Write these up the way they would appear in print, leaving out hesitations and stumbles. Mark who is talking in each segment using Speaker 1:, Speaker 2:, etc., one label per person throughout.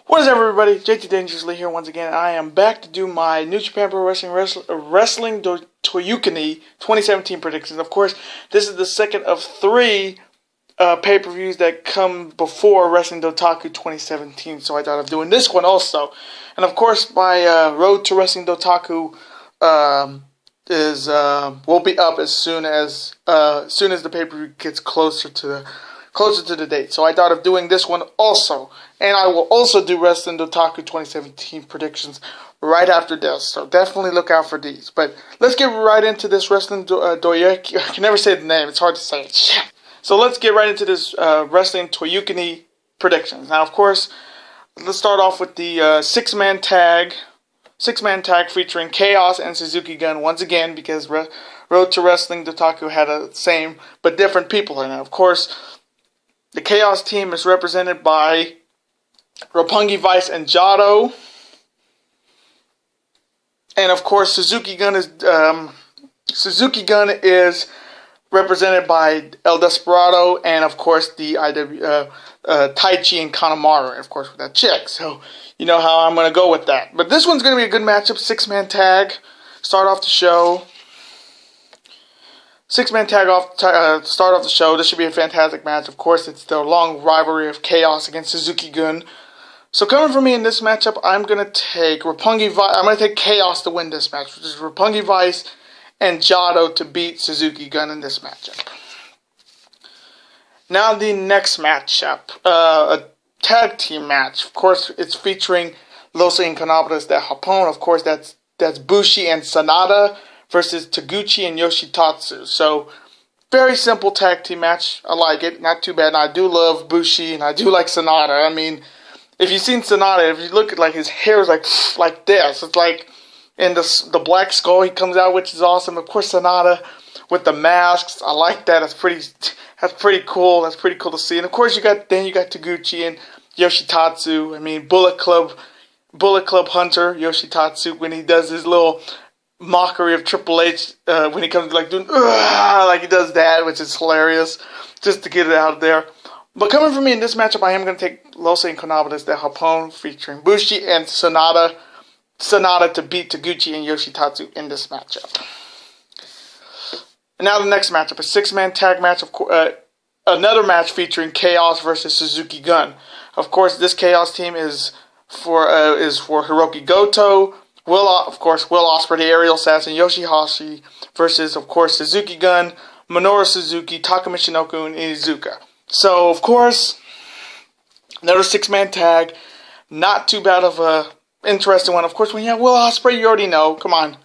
Speaker 1: What is up, everybody? JT Dangerously here once again. I am back to do my New Japan Pro Wrestling Toyonokuni 2017 predictions. Of course, this is the second of three pay-per-views that come before Wrestling Dotaku 2017, so I thought of doing this one also. And of course, my road to Wrestling Dotaku will be up as soon as the pay-per-view gets closer to the date. So I thought of doing this one also. And I will also do Wrestling Dotaku 2017 predictions right after this. So definitely look out for these. But let's get right into this Wrestling Doyeki. I can never say the name. It's hard to say it. So let's get right into this Wrestling Toyonokuni predictions. Now, of course, let's start off with the six-man tag featuring Chaos and Suzuki Gun once again, because Road to Wrestling Dotaku had the same but different people in it. Of course, the Chaos team is represented by Roppongi Vice and Jado. And of course, Suzuki Gun is represented by El Desperado, and of course the Taichi and Kanemaru, and of course with that chick. So you know how I'm going to go with that. But this one's going to be a good matchup, six-man tag. Start off the show. Six-man tag start off the show. This should be a fantastic match. Of course, it's the long rivalry of Chaos against Suzuki Gun. So coming from me in this matchup, I'm going to take Roppongi Vice. I'm going to take Chaos to win this match, which is Roppongi Vice and Jado to beat Suzuki Gun in this matchup. Now the next matchup, a tag team match. Of course, it's featuring Los Ingobernables de Japón. Of course, that's Bushi and Sanada versus Taguchi and Yoshitatsu. So, very simple tag team match. I like it. Not too bad. And I do love Bushi, and I do like Sanada. I mean, if you've seen Sanada, if you look at his hair is like this. It's like in the Black Skull he comes out, which is awesome. Of course, Sanada with the masks. I like that. That's pretty cool. That's pretty cool to see. And of course, you got Taguchi and Yoshitatsu. I mean, Bullet Club Hunter Yoshitatsu, when he does his little mockery of Triple H when he comes doing like he does that, which is hilarious, just to get it out of there. But coming from me in this matchup, I am going to take Los Ingobernables de Japón featuring Bushi and Sanada to beat Taguchi and Yoshitatsu in this matchup. And now the next matchup, a six-man tag match. Another match featuring Chaos versus Suzuki Gun. Of course, this Chaos team is for Hiroki Goto, Will Ospreay, the Aerial Assassin, Yoshihashi versus, of course, Suzuki Gun, Minoru Suzuki, Taka Michinoku, and Iizuka. So, of course, another six-man tag. Not too bad of a interesting one. Of course, when you have Will Ospreay, you already know. Come on.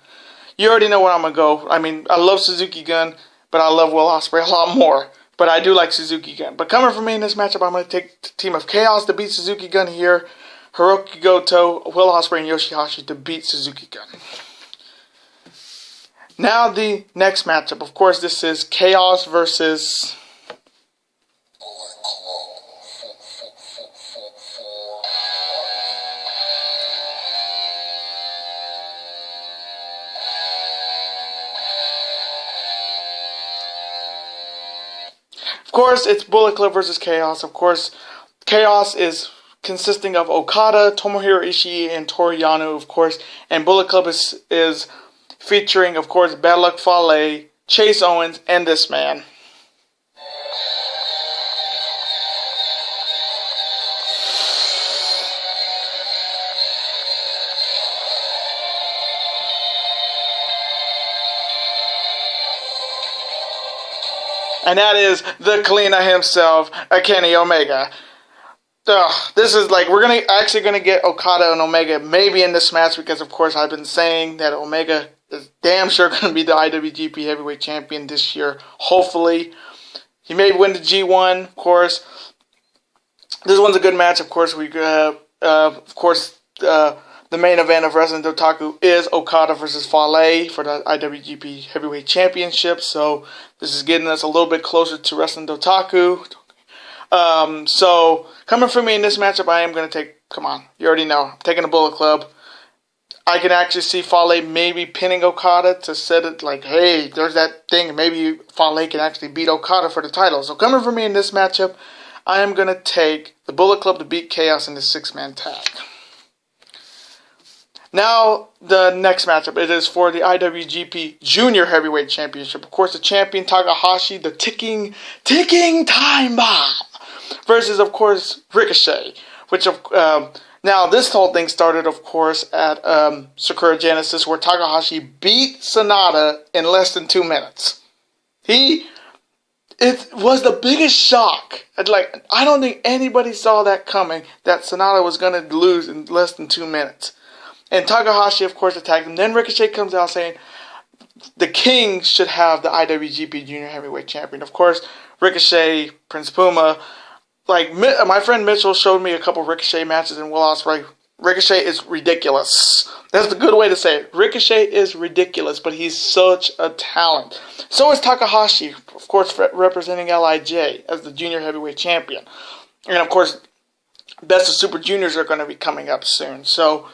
Speaker 1: You already know where I'm going to go. I mean, I love Suzuki Gun, but I love Will Ospreay a lot more. But I do like Suzuki Gun. But coming from me in this matchup, I'm going to take the team of Chaos to beat Suzuki Gun here. Hiroki Goto, Will Ospreay, and Yoshihashi to beat Suzuki Gun. Now the next matchup. Of course, this is Chaos versus... Of course, it's Bullet Club versus Chaos. Of course, Chaos is consisting of Okada, Tomohiro Ishii, and Toru Yano, of course. And Bullet Club is featuring, of course, Bad Luck Fale, Chase Owens, and this man. And that is the cleaner himself, Kenny Omega. This is we're actually gonna get Okada and Omega maybe in this match, because of course I've been saying that Omega is damn sure gonna be the IWGP Heavyweight Champion this year. Hopefully, he may win the G1. Of course, this one's a good match. Of course, the main event of Wrestling Dotaku is Okada versus Fale for the IWGP Heavyweight Championship. So this is getting us a little bit closer to Wrestling Dotaku. So coming from me in this matchup, I am going to take, come on, you already know, I'm taking the Bullet Club. I can actually see Fale maybe pinning Okada to set it hey, there's that thing, maybe Fale can actually beat Okada for the title. So coming from me in this matchup, I am going to take the Bullet Club to beat Chaos in the 6-man tag. Now, the next matchup, it is for the IWGP Junior Heavyweight Championship. Of course, the champion, Takahashi, the ticking time bomb, versus, of course, Ricochet. Which, now, this whole thing started, of course, at Sakura Genesis, where Takahashi beat Sanada in less than 2 minutes. It was the biggest shock. I don't think anybody saw that coming, that Sanada was going to lose in less than 2 minutes. And Takahashi, of course, attacked him. Then Ricochet comes out saying the King should have the IWGP Junior Heavyweight Champion. Of course, Ricochet, Prince Puma. My friend Mitchell showed me a couple Ricochet matches in Will Ospreay. Ricochet is ridiculous. That's the good way to say it. Ricochet is ridiculous, but he's such a talent. So is Takahashi, of course, representing LIJ as the Junior Heavyweight Champion. And, of course, Best of Super Juniors are going to be coming up soon. So,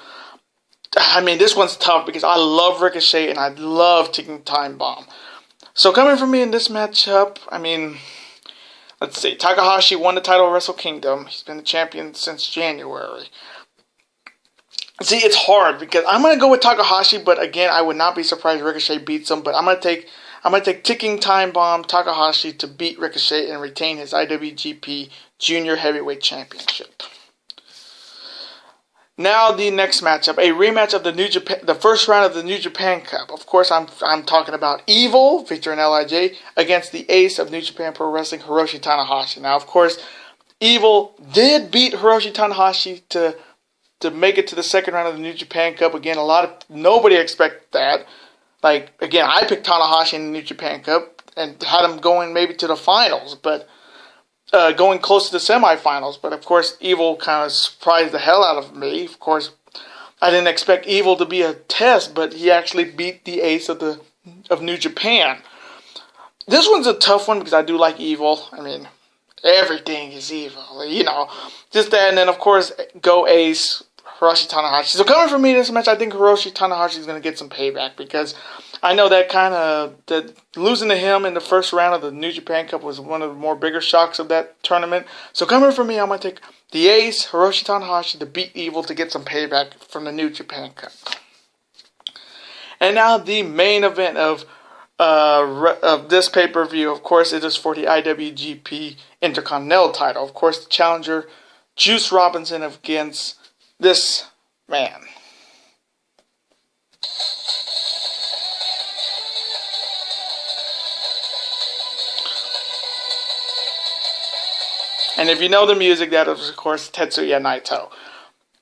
Speaker 1: I mean, this one's tough because I love Ricochet and I love Ticking Time Bomb. So coming from me in this matchup, I mean, let's see. Takahashi won the title of Wrestle Kingdom. He's been the champion since January. See, it's hard because I'm going to go with Takahashi, but again, I would not be surprised if Ricochet beats him. But I'm going to take Ticking Time Bomb Takahashi to beat Ricochet and retain his IWGP Junior Heavyweight Championship. Now the next matchup, a rematch of the first round of the New Japan Cup. Of course, I'm talking about Evil, featuring LIJ, against the ace of New Japan Pro Wrestling, Hiroshi Tanahashi. Now, of course, Evil did beat Hiroshi Tanahashi to make it to the second round of the New Japan Cup. Again, nobody expected that. Again, I picked Tanahashi in the New Japan Cup and had him going maybe to the finals, but going close to the semifinals, but of course, Evil kind of surprised the hell out of me. Of course, I didn't expect Evil to be a test, but he actually beat the ace of New Japan. This one's a tough one because I do like Evil. I mean, everything is evil, just that, and then of course, go ace, Hiroshi Tanahashi. So coming from me in this match, I think Hiroshi Tanahashi is going to get some payback because I know that losing to him in the first round of the New Japan Cup was one of the more bigger shocks of that tournament. So coming from me, I'm going to take the ace, Hiroshi Tanahashi, to beat Evil to get some payback from the New Japan Cup. And now the main event of this pay-per-view, of course, it is for the IWGP Intercontinental title. Of course, the challenger, Juice Robinson, against this man. And if you know the music, that is, of course, Tetsuya Naito.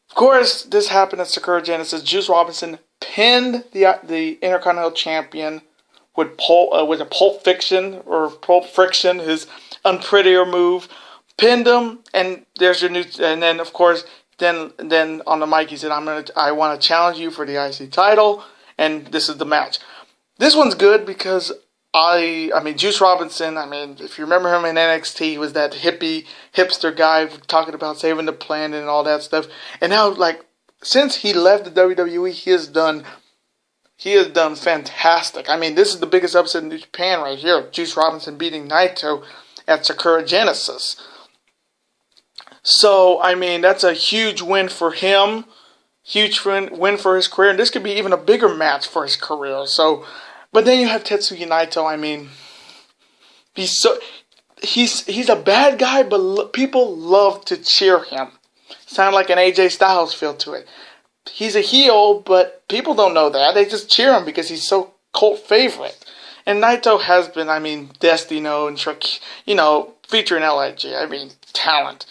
Speaker 1: Of course, this happened at Sakura Genesis. Juice Robinson pinned the Intercontinental Champion with a Pulp Friction, his unprettier move. Pinned him, and there's your new. And then, of course, then on the mic he said, "I want to challenge you for the IC title," and this is the match. This one's good because I mean, Juice Robinson, if you remember him in NXT, he was that hipster guy talking about saving the planet and all that stuff. And now, since he left the WWE, he has done fantastic. I mean, this is the biggest upset in New Japan right here. Juice Robinson beating Naito at Sakura Genesis. So, I mean, that's a huge win for him. Huge win for his career. And this could be even a bigger match for his career. So, but then you have Tetsuya Naito. I mean, he's a bad guy, but people love to cheer him. Sound like an AJ Styles feel to it. He's a heel, but people don't know that. They just cheer him because he's so cult favorite. And Naito has been, Destino and featuring LIJ. Talent.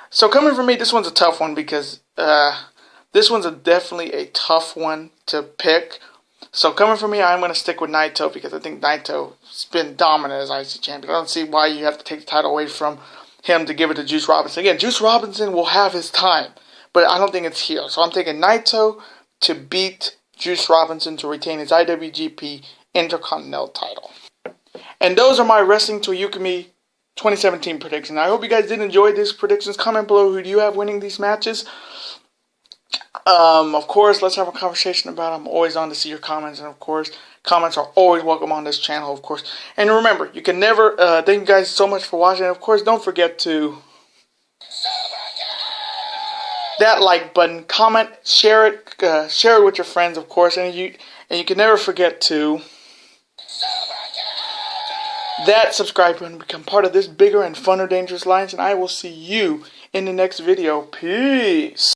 Speaker 1: So coming from me, this one's a tough one because this one's definitely a tough one to pick. So coming from me, I'm going to stick with Naito because I think Naito's been dominant as IC champion. I don't see why you have to take the title away from him to give it to Juice Robinson. Again, Juice Robinson will have his time, but I don't think it's here. So I'm taking Naito to beat Juice Robinson to retain his IWGP Intercontinental title. And those are my Wrestling Toyonokuni 2017 predictions. I hope you guys did enjoy these predictions. Comment below who do you have winning these matches. Of course, let's have a conversation about it. I'm always on to see your comments, and of course, comments are always welcome on this channel, of course. And remember, you can never, thank you guys so much for watching, and of course, don't forget to that like button, comment, share it with your friends, of course, and you can never forget to that subscribe button, become part of this bigger and funner Dangerous Alliance, and I will see you in the next video. Peace.